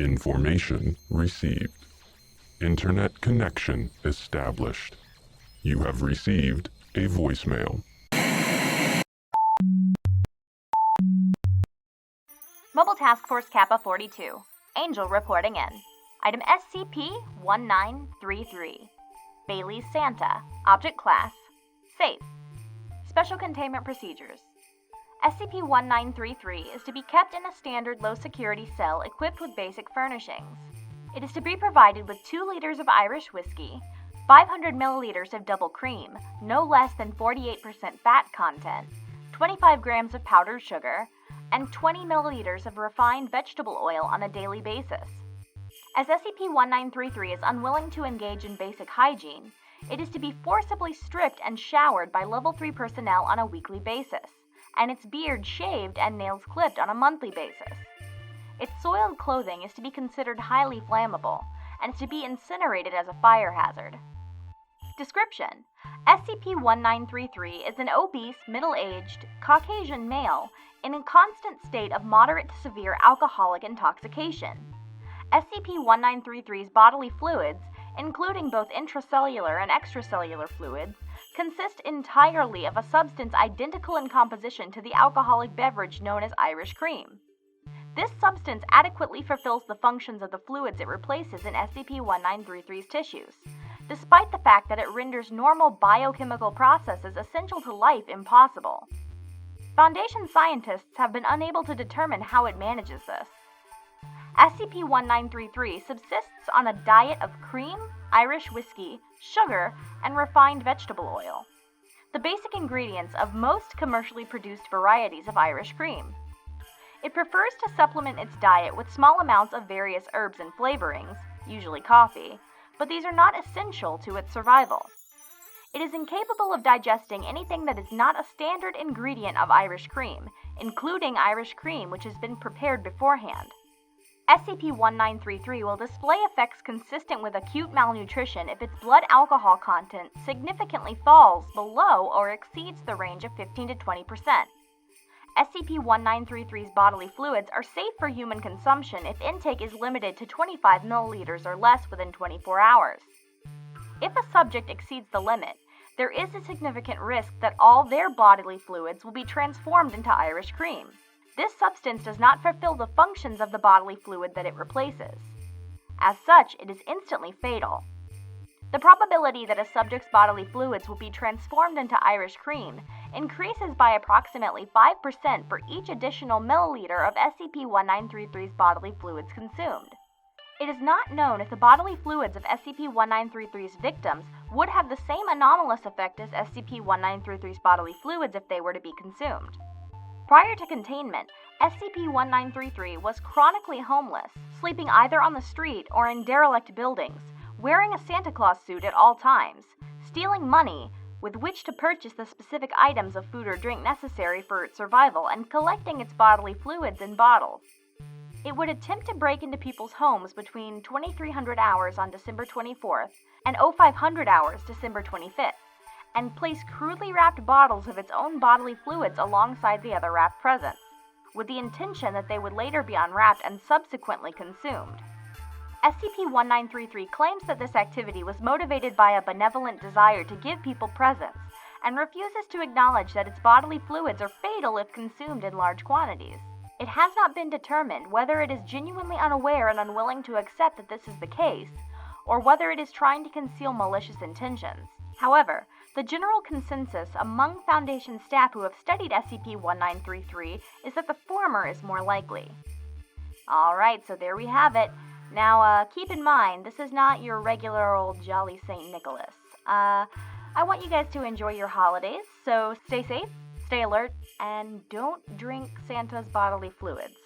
Information received. Internet connection established. You have received a voicemail. Mobile Task Force Kappa 42. Angel reporting in. Item SCP-1933. Bailey's Santa. Object Class. Safe. Special Containment Procedures. SCP-1933 is to be kept in a standard low-security cell equipped with basic furnishings. It is to be provided with 2 liters of Irish whiskey, 500 milliliters of double cream, no less than 48% fat content, 25 grams of powdered sugar, and 20 milliliters of refined vegetable oil on a daily basis. As SCP-1933 is unwilling to engage in basic hygiene, it is to be forcibly stripped and showered by Level 3 personnel on a weekly basis, and its beard shaved and nails clipped on a monthly basis. Its soiled clothing is to be considered highly flammable, and is to be incinerated as a fire hazard. Description: SCP-1933 is an obese, middle-aged, Caucasian male in a constant state of moderate to severe alcoholic intoxication. SCP-1933's bodily fluids, including both intracellular and extracellular fluids, consist entirely of a substance identical in composition to the alcoholic beverage known as Irish cream. This substance adequately fulfills the functions of the fluids it replaces in SCP-1933's tissues, despite the fact that it renders normal biochemical processes essential to life impossible. Foundation scientists have been unable to determine how it manages this. SCP-1933 subsists on a diet of cream, Irish whiskey, sugar, and refined vegetable oil, the basic ingredients of most commercially produced varieties of Irish cream. It prefers to supplement its diet with small amounts of various herbs and flavorings, usually coffee, but these are not essential to its survival. It is incapable of digesting anything that is not a standard ingredient of Irish cream, including Irish cream which has been prepared beforehand. SCP-1933 will display effects consistent with acute malnutrition if its blood alcohol content significantly falls below or exceeds the range of 15 to 20%. SCP-1933's bodily fluids are safe for human consumption if intake is limited to 25 milliliters or less within 24 hours. If a subject exceeds the limit, there is a significant risk that all their bodily fluids will be transformed into Irish cream. This substance does not fulfill the functions of the bodily fluid that it replaces. As such, it is instantly fatal. The probability that a subject's bodily fluids will be transformed into Irish cream increases by approximately 5% for each additional milliliter of SCP-1933's bodily fluids consumed. It is not known if the bodily fluids of SCP-1933's victims would have the same anomalous effect as SCP-1933's bodily fluids if they were to be consumed. Prior to containment, SCP-1933 was chronically homeless, sleeping either on the street or in derelict buildings, wearing a Santa Claus suit at all times, stealing money with which to purchase the specific items of food or drink necessary for its survival, and collecting its bodily fluids in bottles. It would attempt to break into people's homes between 2300 hours on December 24th and 0500 hours December 25th, and place crudely wrapped bottles of its own bodily fluids alongside the other wrapped presents, with the intention that they would later be unwrapped and subsequently consumed. SCP-1933 claims that this activity was motivated by a benevolent desire to give people presents, and refuses to acknowledge that its bodily fluids are fatal if consumed in large quantities. It has not been determined whether it is genuinely unaware and unwilling to accept that this is the case, or whether it is trying to conceal malicious intentions. However, the general consensus among Foundation staff who have studied SCP-1933 is that the former is more likely. Alright, so there we have it. Now, keep in mind, this is not your regular old jolly St. Nicholas. I want you guys to enjoy your holidays, so stay safe, stay alert, and don't drink Santa's bodily fluids.